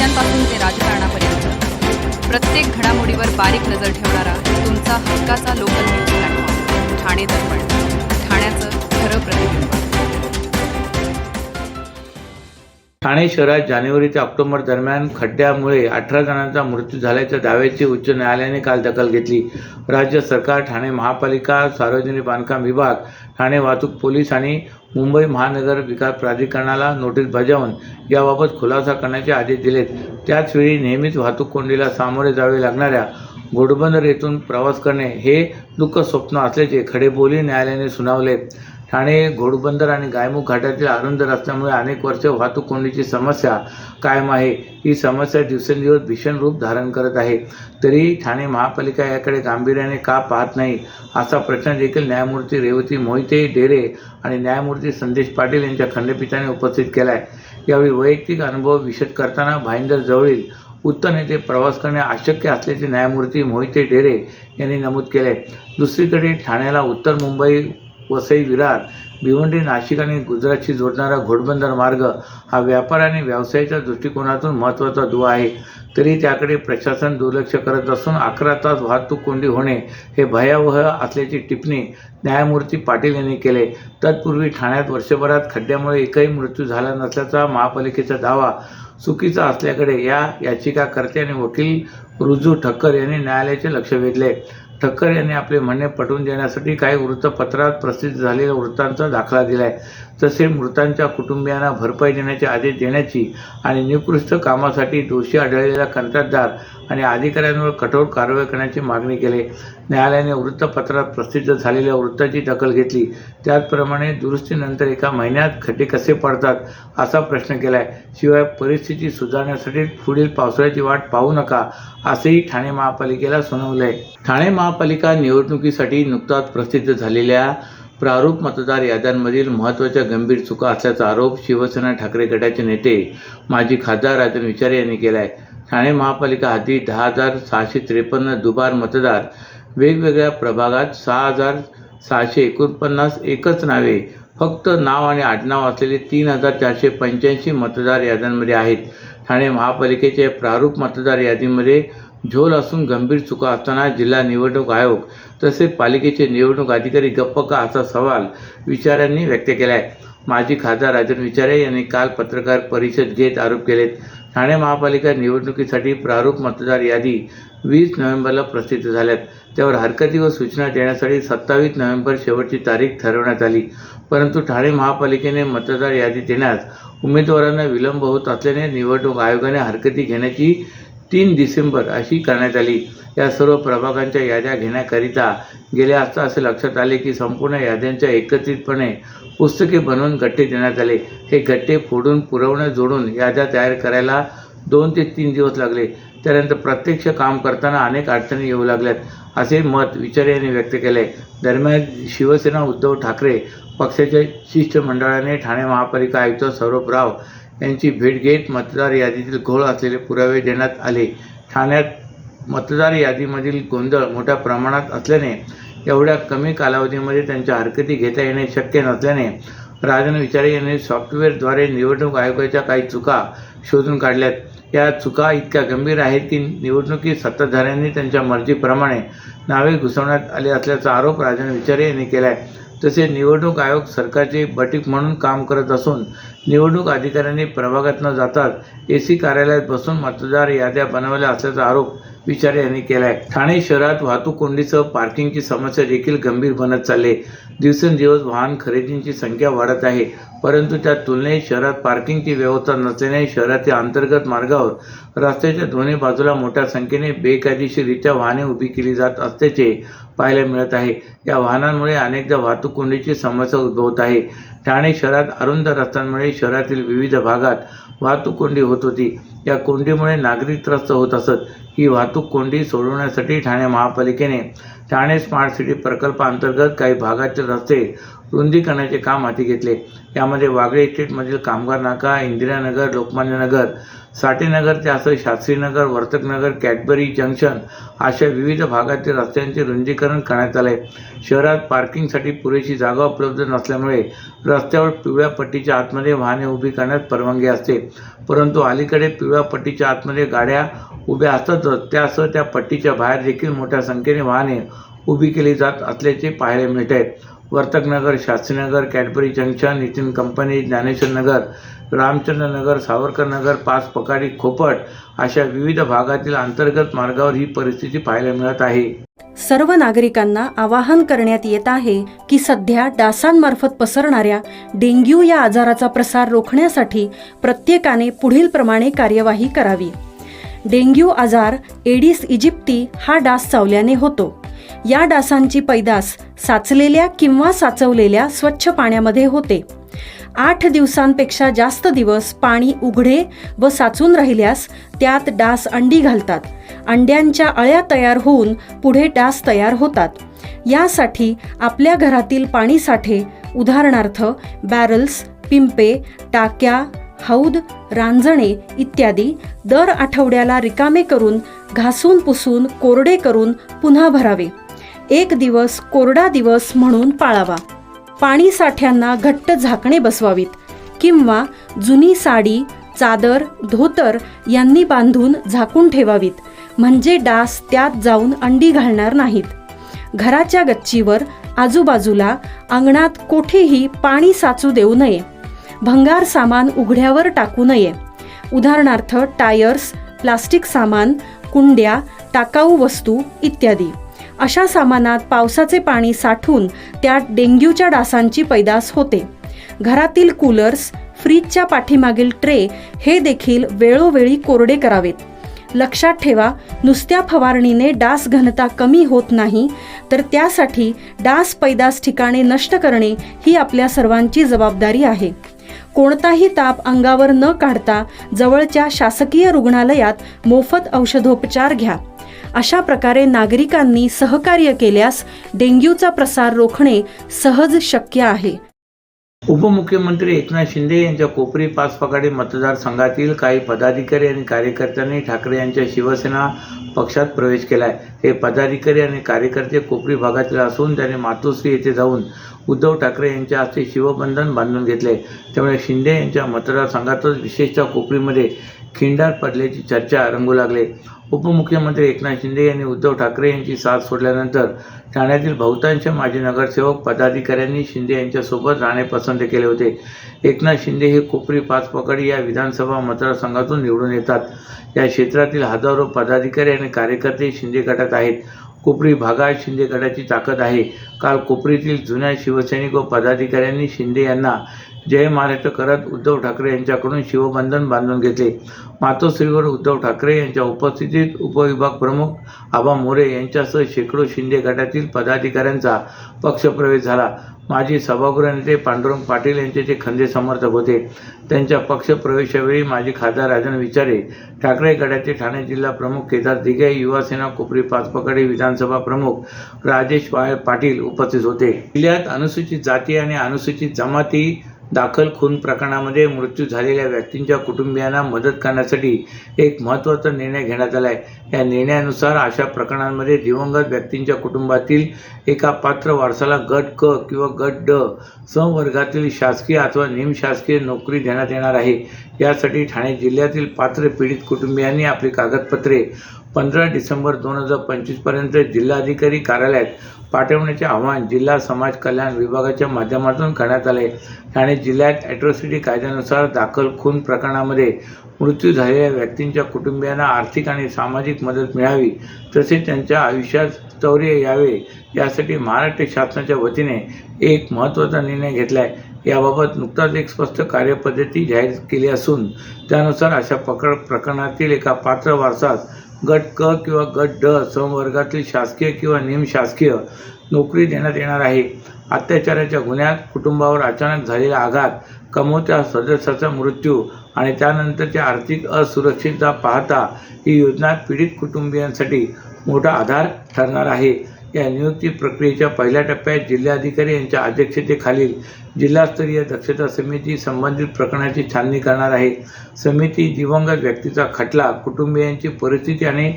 नेत्यांपासून ते राजकारणापर्यंत प्रत्येक घडामोडीवर बारीक नजर ठेवणारा तुमचा हक्काचा लोकल न्यूज प्लॅटफॉर्म ठाणे दर्पण, ठाण्याचं खरं प्रतिबिंब. ठाणे शहरात जानेवारी ते ऑक्टोबर दरम्यान खड्ड्यामुळे 18 जणांचा मृत्यू झाल्याच्या दाव्याची उच्च न्यायालयाने काल दखल घेतली. राज्य सरकार, ठाणे महापालिका, सार्वजनिक बांधकाम विभाग, ठाणे वाहतूक पोलीस आणि मुंबई महानगर विकास प्राधिकरणाला नोटीस बजावून याबाबत खुलासा करण्याचे आदेश दिलेत. त्याचवेळी नेहमीच वाहतूक कोंडीला सामोरे जावे लागणाऱ्या घोडबंदर येथून प्रवास करणे हे दुःख स्वप्न असल्याचे खडेबोली न्यायालयाने सुनावले. ठाणे घोडबंदर आणि गायमुख घाटातील अरुंद रस्त्यामुळे अनेक वर्षे वाहतूक कोंडीची समस्या कायम आहे. ही समस्या दिवसेंदिवस भीषण रूप धारण करत आहे. तरी ठाणे महापालिका याकडे गांभीर्याने का पाहत नाही असा प्रश्न देखील न्यायमूर्ती रेवती मोहिते डेरे आणि न्यायमूर्ती संदेश पाटील यांच्या खंडपीठाने उपस्थित केला आहे. यावेळी वैयक्तिक अनुभव विशद करताना भाईंदर जवळील उत्तर येथे प्रवास करणे अशक्य असल्याचे न्यायमूर्ती मोहिते डेरे यांनी नमूद केले. दुसरीकडे ठाण्याला उत्तर मुंबई, वसई, विरार, भिवंडी, नाशिक आणि गुजरातशी जोडणारा घोडबंदर मार्ग हा व्यापार आणि व्यवसायाच्या दृष्टिकोनातून महत्त्वाचा दुवा आहे. तरी त्याकडे प्रशासन दुर्लक्ष करत असून 11 तास वाहतूक कोंडी होणे हे भयावह असल्याची टिप्पणी न्यायमूर्ती पाटील यांनी केले. तत्पूर्वी ठाण्यात वर्षभरात खड्ड्यामुळे एकही मृत्यू झाला नसल्याचा महापालिकेचा दावा चुकीचा असल्याकडे या याचिकाकर्ते आणि वकील रुजू ठक्कर यांनी न्यायालयाचे लक्ष वेधले. ठक्कर यांनी आपले म्हणणे पटवून देण्यासाठी काही वृत्तपत्रात प्रसिद्ध झालेल्या वृत्तांचा दाखला दिलाय. तसे मृतांच्या कुटुंबियांना भरपाई देण्याचे आदेश देण्याची आणि निकृष्ट कामासाठी दोषी आढळलेल्या कंत्राटदार आणि अधिकाऱ्यांवर कठोर कारवाई करण्याची मागणी केली. न्यायालयाने वृत्तपत्रात प्रसिद्ध झालेल्या वृत्ताची दखल घेतली. त्याचप्रमाणे दुरुस्तीनंतर एका महिन्यात खड्डे कसे पडतात असा प्रश्न केलाय. शिवाय परिस्थिती सुधारण्यासाठी पुढील पावसाळ्याची वाट पाहू नका असेही ठाणे महापालिकेला सुनावले. ठाणे महापालिका निवडणुकीसाठी नुकताच प्रसिद्ध झालेल्या प्रारूप मतदार याद्यांमधील महत्त्वाच्या गंभीर चुका असल्याचा आरोप शिवसेना ठाकरे गटाचे नेते माजी खासदार राजन विचारे यांनी केला आहे. ठाणे महापालिका हद्दीत 10,653 दुबार मतदार, वेगवेगळ्या प्रभागात 6,649 एकच नावे, फक्त नाव आणि आडनाव असलेले 3,485 मतदार याद्यांमध्ये आहेत. ठाणे महापालिकेच्या प्रारूप मतदार यादीमध्ये झोल असून गंभीर चुका असताना जिल्हा निवडणूक आयोग तसेच पालिकेचे निवडणूक अधिकारी गप्प का असा सवाल विचाऱ्यांनी व्यक्त केला आहे. माजी खासदार राजन विचारे यांनी काल पत्रकार परिषद घेत आरोप केलेत. ठाणे महापालिका निवडणुकीसाठी प्रारूप मतदार यादी 20 नोव्हेंबरला प्रसिद्ध झाल्यात. त्यावर हरकती व सूचना देण्यासाठी 27 नोव्हेंबर शेवटची तारीख ठरवण्यात आली. परंतु ठाणे महापालिकेने मतदार यादी देण्यास उमेदवारांना विलंब होत असल्याने निवडणूक आयोगाने हरकती घेण्याची 3 डिसेंबर अशी करण्यात आली. या सर्व प्रभागांच्या याद्या घेण्याकरिता गेल्या असता असे लक्षात आले की संपूर्ण याद्यांच्या एकत्रितपणे पुस्तके बनवून गठ्ठे देण्यात आले. हे गठ्ठे फोडून पुरवण्या जोडून याद्या तयार करायला 2 ते 3 दिवस लागले. त्यानंतर प्रत्यक्ष काम करताना अनेक अडचणी येऊ लागल्यात असे मत विचारे यांनी व्यक्त केले. दरम्यान शिवसेना उद्धव ठाकरे पक्षाच्या शिष्टमंडळाने ठाणे महापालिका आयुक्त सौरभ राव यांची भेट घेत मतदार यादीतील घोळ असलेले पुरावे देण्यात आले. ठाण्यात मतदार यादीमधील गोंधळ मोठ्या प्रमाणात असल्याने एवढ्या कमी कालावधीमध्ये त्यांच्या हरकती घेता येणे शक्य नसल्याने राजन विचारे यांनी सॉफ्टवेअरद्वारे निवडणूक आयोगाच्या काही चुका शोधून काढल्यात. या चुका इतक्या गंभीर आहेत की निवडणुकीत सत्ताधाऱ्यांनी त्यांच्या मर्जीप्रमाणे नावे घुसवण्यात आले असल्याचा आरोप राजन विचारे यांनी केला आहे. तसेच निवडणूक आयोग सरकारचे बटीक म्हणून काम करत असून निवडणूक अधिकाऱ्यांनी प्रभागात न जाताच AC कार्यालयात बसून मतदार याद्या बनवल्या असल्याचा आरोप विचारे यांनी केला आहे. ठाणे शहरात वाहतूक कोंडीसह पार्किंगची समस्या देखील गंभीर बनत चालली. दिवसेंदिवस वाहन खरेदींची संख्या वाढत आहे, परंतु त्या तुलनेत शहरात पार्किंगची व्यवस्था नसल्याने शहरातील अंतर्गत मार्गावर रस्त्याच्या दोन्ही बाजूला मोठ्या संख्येने बेकायदेशीररित्या वाहने उभी केली जात असल्याचे पाहायला मिळत आहे. या वाहनांमुळे अनेकदा वाहतूक कोंडीची समस्या उद्भवत आहे. ठाणे शहरात अरुंद रस्त्यांमुळे शहरातील विविध भागात वाहतूक कोंडी होत होती. या कोंडीमुळे नागरिक त्रस्त होत असत. ही वाहतूक कोंडी सोडवण्यासाठी ठाणे महापालिकेने ठाणे स्मार्ट सिटी प्रकल्पाअंतर्गत काही भागातील रस्ते रुंदीकरणाचे काम हाती घेतले. यामध्ये वागळे इस्टेटमधील कामगार नाका, इंदिरानगर, लोकमान्य नगर, साठेनगर त्यासह शास्त्रीनगर, वर्तकनगर, कॅडबरी जंक्शन अशा विविध भागातील रस्त्यांचे रुंदीकरण करण्यात आले. शहरात पार्किंगसाठी पुरेशी जागा उपलब्ध नसल्यामुळे रस्त्यावर पिवळ्या पट्टीच्या आतमध्ये वाहने उभी करण्यास परवानगी असते, परंतु अलीकडे पिवळ्या पट्टीच्या आतमध्ये गाड्या उभ्या असतातच त्यासह त्या पट्टीच्या बाहेर देखील मोठ्या संख्येने वाहने उभी केली जात असल्याचे पाहायला मिळत आहे. Vartaknagar, Shastrinagar, Cadbury Junction, Nitin Company, Dnyaneshwar Nagar, Ramchandra Nagar, Savarkar Nagar, Pach Pakhadi, खोपट अशा विविध भागातील अंतर्गत मार्गावर ही परिस्थिती पाहायला मिळत आहे. सर्व नागरिकांना आवाहन करण्यात येत आहे की सध्या डासांमार्फत पसरणाऱ्या डेंग्यू या आजाराचा प्रसार रोखण्यासाठी प्रत्येकाने पुढील प्रमाणे कार्यवाही करावी. डेंग्यू आजार एडिस इजिप्ती हा डास चावल्याने होतो. या डासांची पैदास साचलेल्या किंवा साचवलेल्या स्वच्छ पाण्यामध्ये होते. 8 दिवसांपेक्षा जास्त दिवस पाणी उघडे व साचून राहिल्यास त्यात डास अंडी घालतात. अंड्यांच्या अळ्या तयार होऊन पुढे डास तयार होतात. यासाठी आपल्या घरातील पाणीसाठे उदाहरणार्थ बॅरल्स, पिंपे, टाक्या, हौद, रांजणे इत्यादी दर आठवड्याला रिकामे करून घासून पुसून कोरडे करून पुन्हा भरावे. 1 दिवस कोरडा दिवस म्हणून पाळावा. पाणी साठ्यांना घट्ट झाकणे बसवावीत किंवा जुनी साडी, चादर, धोतर यांनी बांधून झाकून ठेवावीत, म्हणजे डास त्यात जाऊन अंडी घालणार नाहीत. घराच्या गच्चीवर, आजूबाजूला, अंगणात कोठेही पाणी साचू देऊ नये. भंगार सामान उघड्यावर टाकू नये. उदाहरणार्थ टायर्स, प्लास्टिक सामान, कुंड्या, टाकाऊ वस्तू इत्यादी. अशा सामानात पावसाचे पाणी साठून त्यात डेंग्यूच्या डासांची पैदास होते. घरातील कूलर्स, फ्रीजच्या पाठीमागील ट्रे हे देखील वेळोवेळी कोरडे करावेत. लक्षात ठेवा, नुसत्या फवारणीने डास घनता कमी होत नाही, तर त्यासाठी डास पैदास ठिकाणे नष्ट करणे ही आपल्या सर्वांची जबाबदारी आहे. कोणताही ताप अंगावर न काढता जवळच्या शासकीय रुग्णालयात मोफत औषधोपचार घ्या. अशा प्रकारे नागरिकांनी सहकार्य केल्यास डेंग्यूचा प्रसार रोखणे सहज शक्य आहे. उपमुख्यमंत्री एकनाथ शिंदे यांच्या कोपरी पाच पकाडी मतदारसंघातील काही पदाधिकारी आणि कार्यकर्त्यांनी ठाकरे यांच्या शिवसेना पक्षात प्रवेश केला आहे. हे पदाधिकारी आणि कार्यकर्ते कोपरी भागातील असून त्यांनी मातोश्री येथे जाऊन उद्धव ठाकरे यांच्या हस्ते शिवबंधन बांधून घेतले. त्यामुळे शिंदे यांच्या मतदारसंघातच विशेषतः कोपरीमध्ये खिंडार पडल्याची चर्चा रंगू लागले. उपमुख्यमंत्री एकनाथ शिंदे यांनी उद्धव ठाकरे यांची साथ सोडल्यानंतर ठाण्यातील बहुतांश माजी नगरसेवक पदाधिकाऱ्यांनी शिंदे यांच्यासोबत राहणे पसंत केले होते. एकनाथ शिंदे हे कोपरी पाच पकाडी या विधानसभा मतदारसंघातून निवडून येतात. या क्षेत्रातील हजारो पदाधिकारी आणि कार्यकर्ते शिंदे गटात आहेत. कोपरी भागात शिंदे गटाची ताकद आहे. काल कोपरीतील जुन्या शिवसैनिक व पदाधिकाऱ्यांनी शिंदे यांना जय महाराष्ट्र करत उद्धव ठाकरे यांच्याकडून शिवबंधन बांधून घेतले. मातोश्रीवर उद्धव ठाकरे यांच्या उपस्थितीत उपविभाग प्रमुख आबा मोरे यांच्यासह शेकडो शिंदे गटातील पदाधिकाऱ्यांचा पक्षप्रवेश झाला. माजी सभागृह नेते पांडुरंग पाटील यांचे ते खंदे समर्थक होते. त्यांच्या पक्षप्रवेशावेळी माजी खासदार राजन विचारे, ठाकरे गटाचे ठाणे जिल्हा प्रमुख केदार दिघे, युवासेना कोपरी पाचपकाडी विधानसभा प्रमुख राजेश पाटील उपस्थित होते. जिल्ह्यात अनुसूचित जाती आणि अनुसूचित जमाती दाखल खून प्रकरणामध्ये मृत्यू झालेल्या व्यक्तींच्या कुटुंबियांना मदत करण्यासाठी एक महत्त्वाचा निर्णय घेण्यात आला आहे. या निर्णयानुसार अशा प्रकरणांमध्ये दिवंगत व्यक्तींच्या कुटुंबातील एका पात्र वारसाला गट क किंवा गट ड संवर्गातील शासकीय अथवा निमशासकीय नोकरी देण्यात येणार आहे. यासाठी ठाणे जिल्ह्यातील पात्र पीडित कुटुंबियांनी आपली कागदपत्रे 15 डिसेंबर 2025 पर्यंत जिल्हाधिकारी कार्यालयात पाठवण्याचे आवाहन जिल्हा समाज कल्याण विभागाच्या माध्यमातून करण्यात आले. ठाणे जिल्ह्यात ॲट्रॉसिटी कायद्यानुसार दाखल खून प्रकरणामध्ये मृत्यू झालेल्या व्यक्तींच्या कुटुंबियांना आर्थिक आणि सामाजिक मदत मिळावी, तसेच त्यांच्या आयुष्यात स्थैर्य यावे यासाठी महाराष्ट्र शासनाच्या वतीने एक महत्त्वाचा निर्णय घेतला आहे. याबाबत नुकताच एक स्पष्ट कार्यपद्धती जाहीर केली असून त्यानुसार अशा प्रकरणातील एका पात्र वारसास गट क किंवा गट ड संवर्गातील शासकीय किंवा निमशासकीय नोकरी देण्यात येणार आहे. अत्याचाराच्या गुन्ह्यात कुटुंबावर अचानक झालेला आघात, कमवत्या सदस्याचा मृत्यू आणि त्यानंतरची आर्थिक असुरक्षितता पाहता ही योजना पीडित कुटुंबियांसाठी मोठा आधार ठरणार आहे. या नियुक्ती प्रक्रियेच्या पहिल्या टप्प्यात जिल्हाधिकारी यांच्या अध्यक्षतेखालील जिल्हास्तरीय दक्षता समिती संबंधित प्रकरणाची छाननी करणार आहे. समिती दिवंगत व्यक्तीचा खटला, कुटुंबियांची परिस्थिती आणि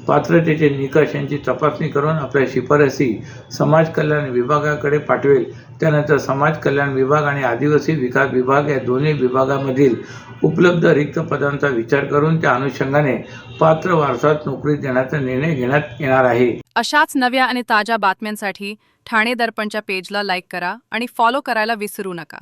पात्रतेचे निकष यांची तपासणी करून आपल्या शिफारसी समाज कल्याण विभागाकडे पाठवेल. त्यानंतर समाज कल्याण विभाग आणि आदिवासी विकास विभाग या दोन्ही विभागामधील उपलब्ध रिक्त पदांचा विचार करून त्या अनुषंगाने पात्र वारसात नोकरी देण्याचा निर्णय घेण्यात येणार आहे. अशाच नव्या आणि ताज्या बातम्यांसाठी ठाणे दर्पणच्या पेजला लाईक करा आणि फॉलो करायला विसरू नका.